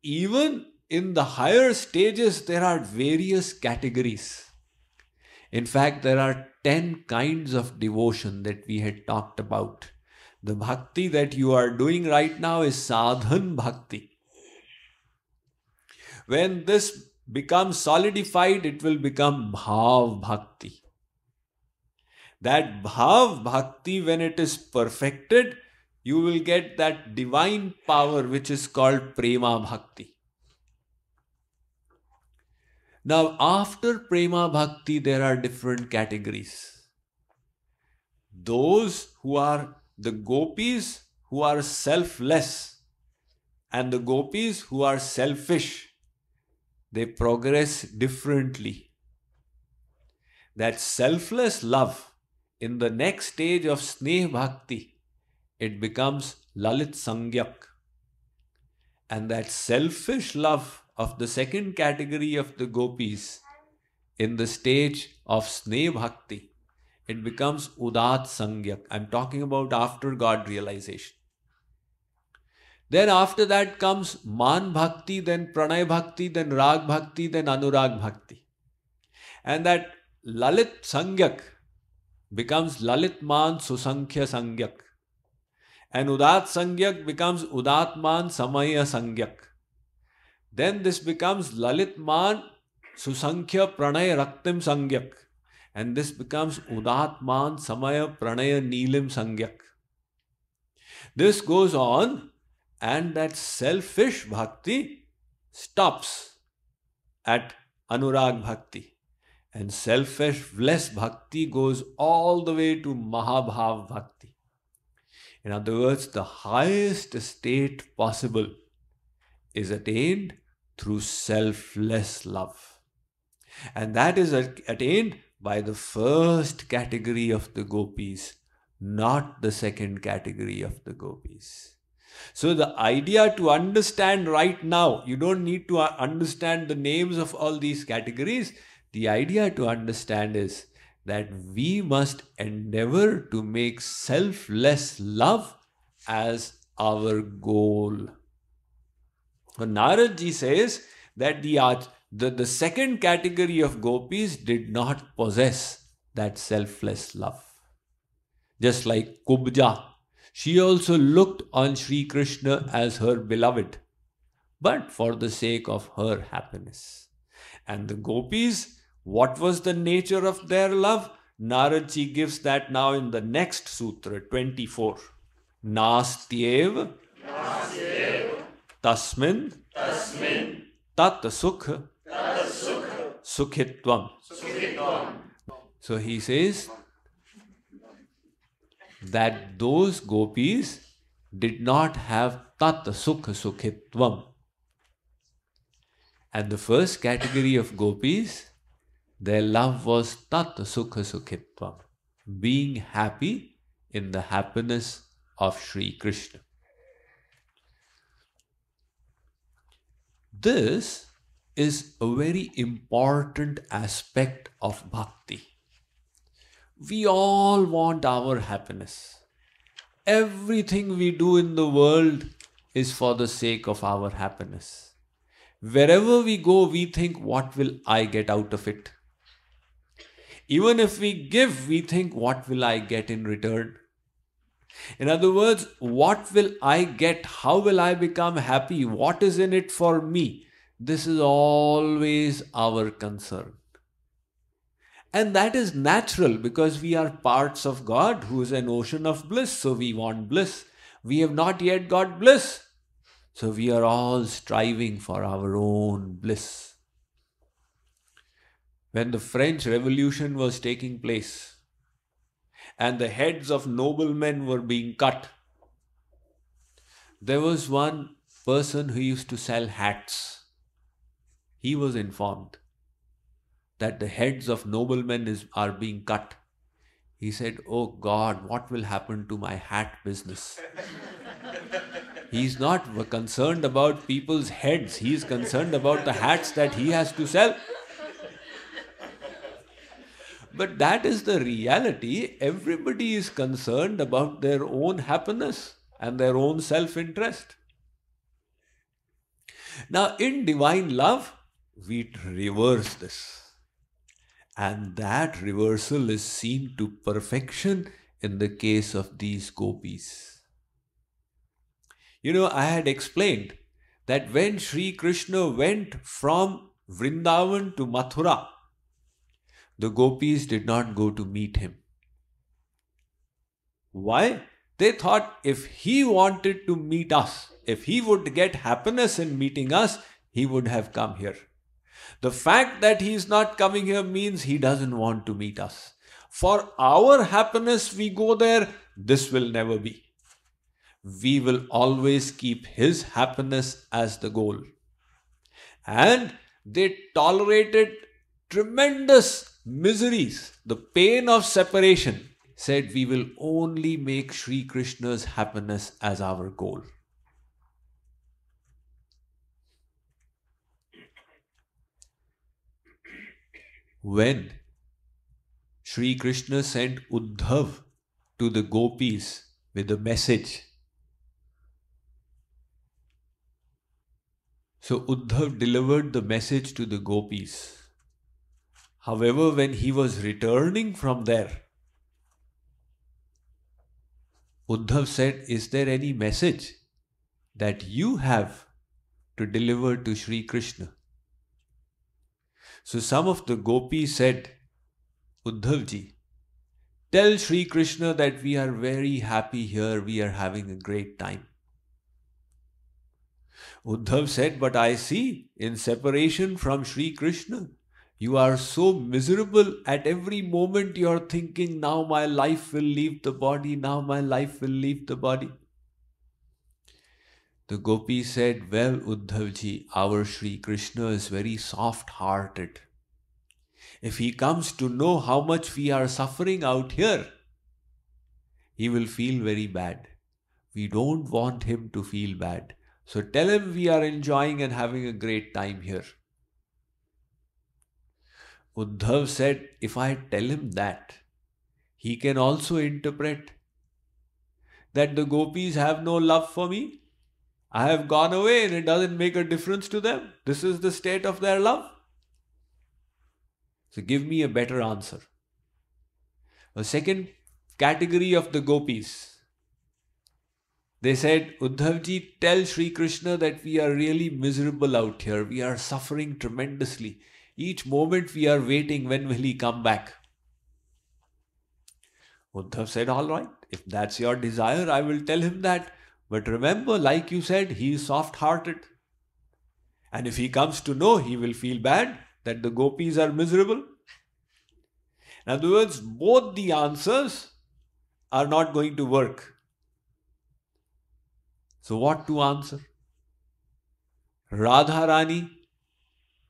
even in the higher stages, there are various categories. In fact, there are 10 kinds of devotion that we had talked about. The bhakti that you are doing right now is sadhan bhakti. When this becomes solidified, it will become bhav bhakti. That bhav bhakti, when it is perfected, you will get that divine power which is called prema bhakti. Now, after prema bhakti, there are different categories. Those who are the gopis who are selfless and the gopis who are selfish, they progress differently. That selfless love, in the next stage of sneh bhakti, it becomes lalit sangyak. And that selfish love of the second category of the gopis, in the stage of sneh bhakti, it becomes udat sangyak. I'm talking about after God realization. Then after that comes man bhakti, then pranay bhakti, then rag bhakti, then anurag bhakti. And that lalit sangyak becomes lalit man susankhya sangyak. And udat sangyak becomes udat man samaya sangyak. Then this becomes lalit man susankhya pranay raktim sangyak. And this becomes udat man samaya pranaya neelim sangyak. This goes on, and that selfish bhakti stops at anurag bhakti. And selfless bhakti goes all the way to mahabhav bhakti. In other words, the highest state possible is attained through selfless love. And that is attained by the first category of the gopis, not the second category of the gopis. So the idea to understand right now, you don't need to understand the names of all these categories. The idea to understand is that we must endeavor to make selfless love as our goal. So Narad ji says that the second category of gopis did not possess that selfless love. Just like Kubja, she also looked on Sri Krishna as her beloved, but for the sake of her happiness. And the gopis, what was the nature of their love? Narad ji gives that now in the next sutra, 24. Nastyeva tasmin tasmimstatsukhasukhitvam. So he says that those gopis did not have tasmimstatsukhasukhitvam. And the first category of gopis, their love was tasmimstatsukhasukhitvam, being happy in the happiness of Sri Krishna. This is a very important aspect of bhakti. We all want our happiness. Everything we do in the world is for the sake of our happiness. Wherever we go, we think, what will I get out of it? Even if we give, we think, what will I get in return? In other words, what will I get? How will I become happy? What is in it for me? This is always our concern. And that is natural because we are parts of God who is an ocean of bliss. So we want bliss. We have not yet got bliss. So we are all striving for our own bliss. When the French Revolution was taking place and the heads of noblemen were being cut, there was one person who used to sell hats. He was informed that the heads of noblemen are being cut. He said, "Oh God, what will happen to my hat business?" He's not concerned about people's heads. He's concerned about the hats that he has to sell. But that is the reality. Everybody is concerned about their own happiness and their own self-interest. Now, in divine love, we reverse this. And that reversal is seen to perfection in the case of these gopis. I had explained that when Sri Krishna went from Vrindavan to Mathura, the gopis did not go to meet him. Why? They thought if he wanted to meet us, if he would get happiness in meeting us, he would have come here. The fact that he is not coming here means he doesn't want to meet us. For our happiness, we go there. This will never be. We will always keep his happiness as the goal. And they tolerated tremendous miseries, the pain of separation. Said, we will only make Sri Krishna's happiness as our goal. When Sri Krishna sent Uddhav to the gopis with a message, so Uddhav delivered the message to the gopis. However, when he was returning from there, Uddhav said, is there any message that you have to deliver to Sri Krishna? So some of the gopis said, Uddhavji, tell Sri Krishna that we are very happy here, we are having a great time. Uddhav said, but I see in separation from Sri Krishna, you are so miserable. At every moment you are thinking, now my life will leave the body, now my life will leave the body. The gopis said, well, Uddhavji, our Sri Krishna is very soft-hearted. If he comes to know how much we are suffering out here, he will feel very bad. We don't want him to feel bad. So tell him we are enjoying and having a great time here. Uddhav said, if I tell him that, he can also interpret that the gopis have no love for me. I have gone away and it doesn't make a difference to them. This is the state of their love. So give me a better answer. A second category of the gopis, they said, Uddhavji, tell Sri Krishna that we are really miserable out here. We are suffering tremendously. Each moment we are waiting, when will he come back? Uddhav said, all right, if that's your desire, I will tell him that. But remember, like you said, he is soft-hearted. And if he comes to know, he will feel bad that the gopis are miserable. In other words, both the answers are not going to work. So what to answer? Radharani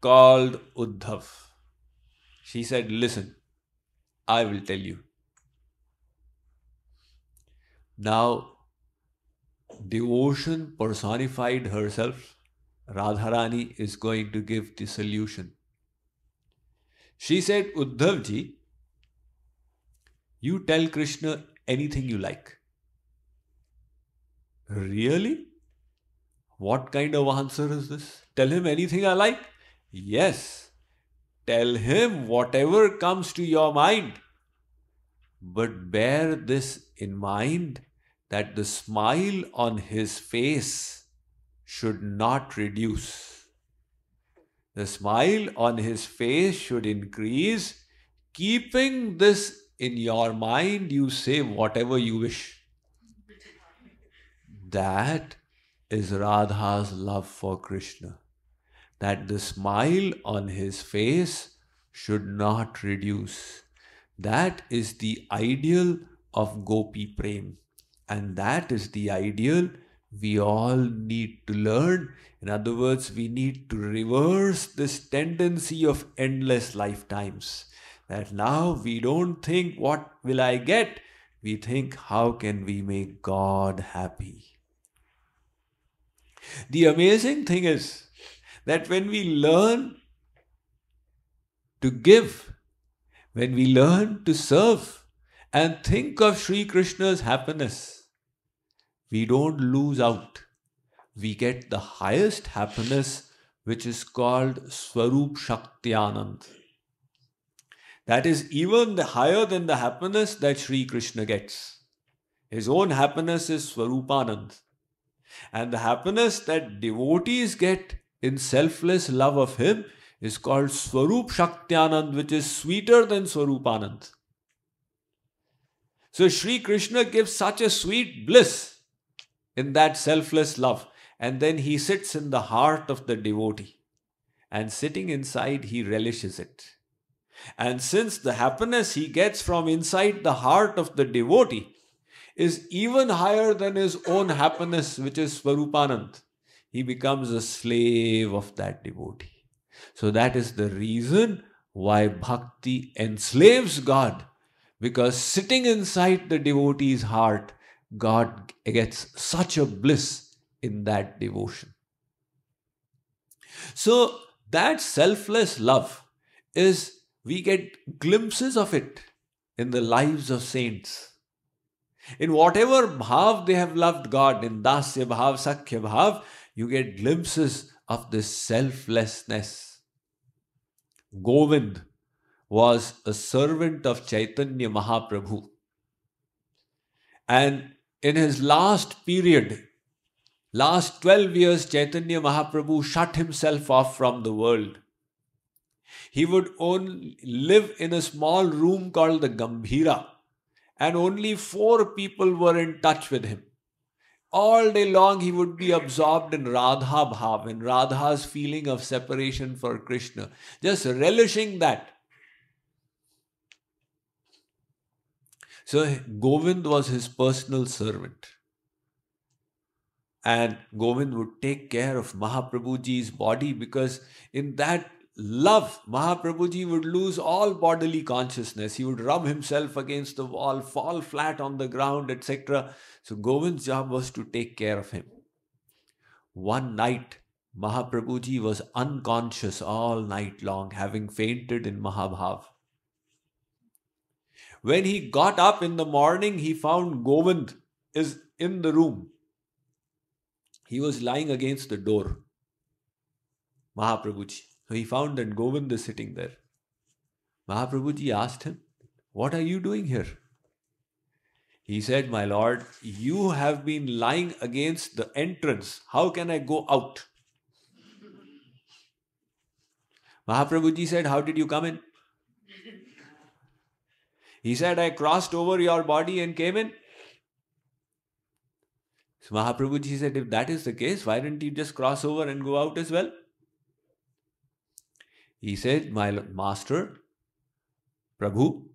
called Uddhav. She said, listen, I will tell you. Now, devotion personified herself, Radharani is going to give the solution. She said, Uddhavji, you tell Krishna anything you like. Really? What kind of answer is this? Tell him anything I like? Yes. Tell him whatever comes to your mind. But bear this in mind, that the smile on his face should not reduce. The smile on his face should increase. Keeping this in your mind, you say whatever you wish. That is Radha's love for Krishna. That the smile on his face should not reduce. That is the ideal of Gopi Prem. And that is the ideal we all need to learn. In other words, we need to reverse this tendency of endless lifetimes. That now we don't think, what will I get? We think, how can we make God happy? The amazing thing is that when we learn to give, when we learn to serve and think of Sri Krishna's happiness, we don't lose out. we get the highest happiness, which is called Swarup Shakti-anand. That is even higher than the happiness that Sri Krishna gets. His own happiness is Swarupanand. And the happiness that devotees get in selfless love of him is called Swarup Shakti-anand, which is sweeter than Swarupanand. So Sri Krishna gives such a sweet bliss in that selfless love. And then he sits in the heart of the devotee. And sitting inside, he relishes it. And since the happiness he gets from inside the heart of the devotee is even higher than his own happiness, which is Swarupanand, he becomes a slave of that devotee. So that is the reason why bhakti enslaves God. Because sitting inside the devotee's heart, God gets such a bliss in that devotion. So that selfless love is, we get glimpses of it in the lives of saints. In whatever bhav they have loved God, in dasya bhav, sakhya bhav, you get glimpses of this selflessness. Govind was a servant of Chaitanya Mahaprabhu. And in his last period, last 12 years, Chaitanya Mahaprabhu shut himself off from the world. He would only live in a small room called the Gambhira, and only 4 people were in touch with him. All day long he would be absorbed in Radha Bhav, in Radha's feeling of separation for Krishna, just relishing that. So Govind was his personal servant. And Govind would take care of Mahaprabhuji's body, because in that love, Mahaprabhuji would lose all bodily consciousness. He would rub himself against the wall, fall flat on the ground, etc. So Govind's job was to take care of him. One night, Mahaprabhuji was unconscious all night long, having fainted in Mahabhav. When he got up in the morning, he found Govind is in the room. He was lying against the door, Mahaprabhuji. So he found that Govind is sitting there. Mahaprabhuji asked him, "What are you doing here?" He said, "My Lord, you have been lying against the entrance. How can I go out?" Mahaprabhuji said, "How did you come in?" He said, "I crossed over your body and came in." So Mahaprabhuji said, "If that is the case, why didn't you just cross over and go out as well?" He said, "My master, Prabhu,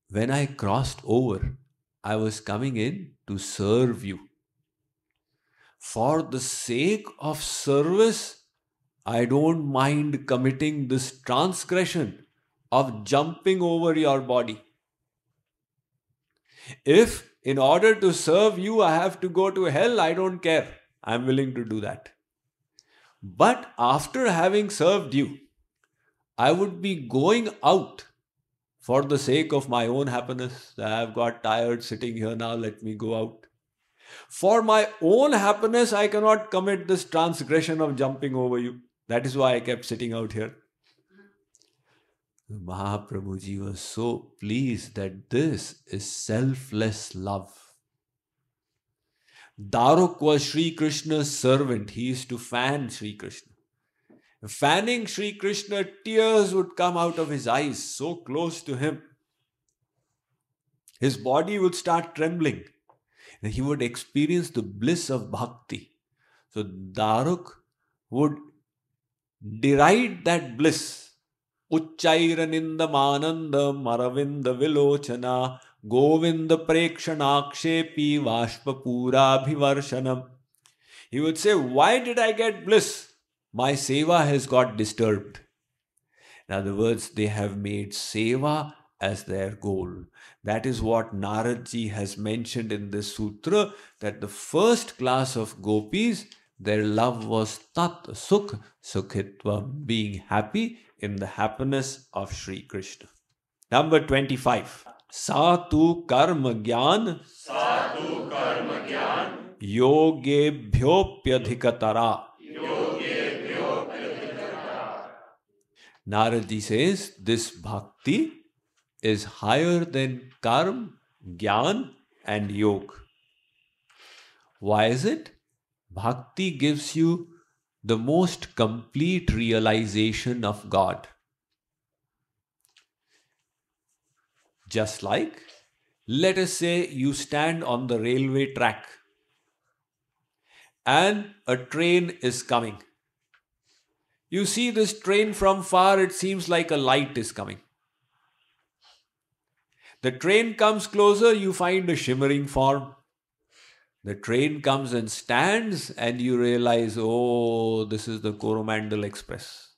when I crossed over, I was coming in to serve you. For the sake of service, I don't mind committing this transgression of jumping over your body. If in order to serve you I have to go to hell, I don't care. I'm willing to do that. But after having served you, I would be going out for the sake of my own happiness. I've got tired sitting here now, let me go out. For my own happiness, I cannot commit this transgression of jumping over you. That is why I kept sitting out here." Mahaprabhuji was so pleased that this is selfless love. Daruk was Sri Krishna's servant. He used to fan Sri Krishna. Fanning Sri Krishna, tears would come out of his eyes, so close to him. His body would start trembling. And he would experience the bliss of bhakti. So Daruk would deride that bliss. Uchchairaninda mananda maravinda vilochana govinda prekshanakshepi vashpapura bhivarshanam. He would say, "Why did I get bliss? My seva has got disturbed." In other words, they have made seva as their goal. That is what Narad ji has mentioned in this sutra, that the first class of gopis, their love was tasmimstatsukhasukhitvam, being happy in the happiness of Sri Krishna. Number 25. Satu karmagyan yogebhyo pyadhikatara. Narad says this bhakti is higher than Karm, Gyan and Yog. Why is it? Bhakti gives you the most complete realization of God. Just like, let us say you stand on the railway track and a train is coming. You see this train from far, it seems like a light is coming. The train comes closer, you find a shimmering form. The train comes and stands and you realize, oh, this is the Coromandel Express.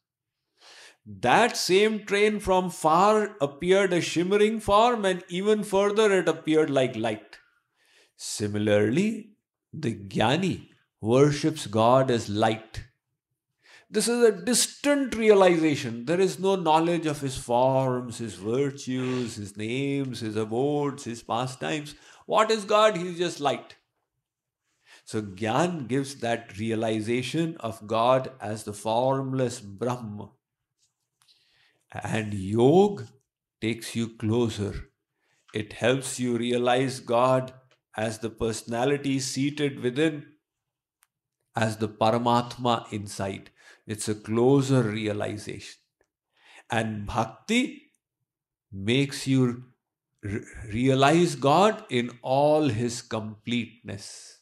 That same train from far appeared a shimmering form, and even further it appeared like light. Similarly, the Jnani worships God as light. This is a distant realization. There is no knowledge of his forms, his virtues, his names, his abodes, his pastimes. What is God? He is just light. So Gyan gives that realization of God as the formless Brahma. And Yog takes you closer. It helps you realize God as the personality seated within, as the Paramatma inside. It's a closer realization. And Bhakti makes you realize God in all his completeness.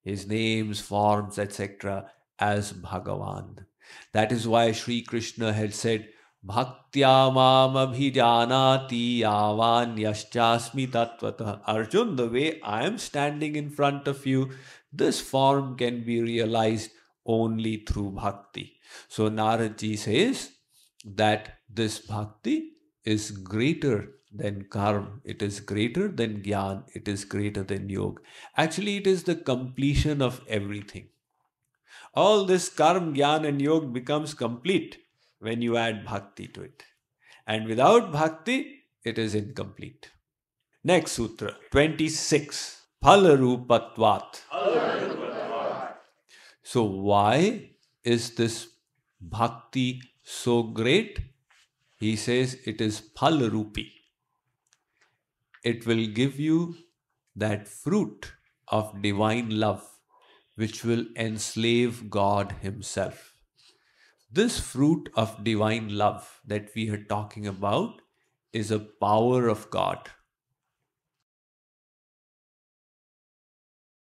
His names, forms, etc. as Bhagavan. That is why Sri Krishna had said, Bhaktya mam abhijanati yavan yaschasmi tattvata. Arjun, the way I am standing in front of you, this form can be realized only through bhakti. So Naradji says that this bhakti is greater than karm, it is greater than gyan, it is greater than yog. Actually, it is the completion of everything. All this karm, gyan and yog becomes complete when you add bhakti to it. And without bhakti, it is incomplete. Next sutra, 26. Phalarupatvat. So why is this bhakti so great? He says it is phalarupi. It will give you that fruit of divine love which will enslave God himself. This fruit of divine love that we are talking about is a power of God.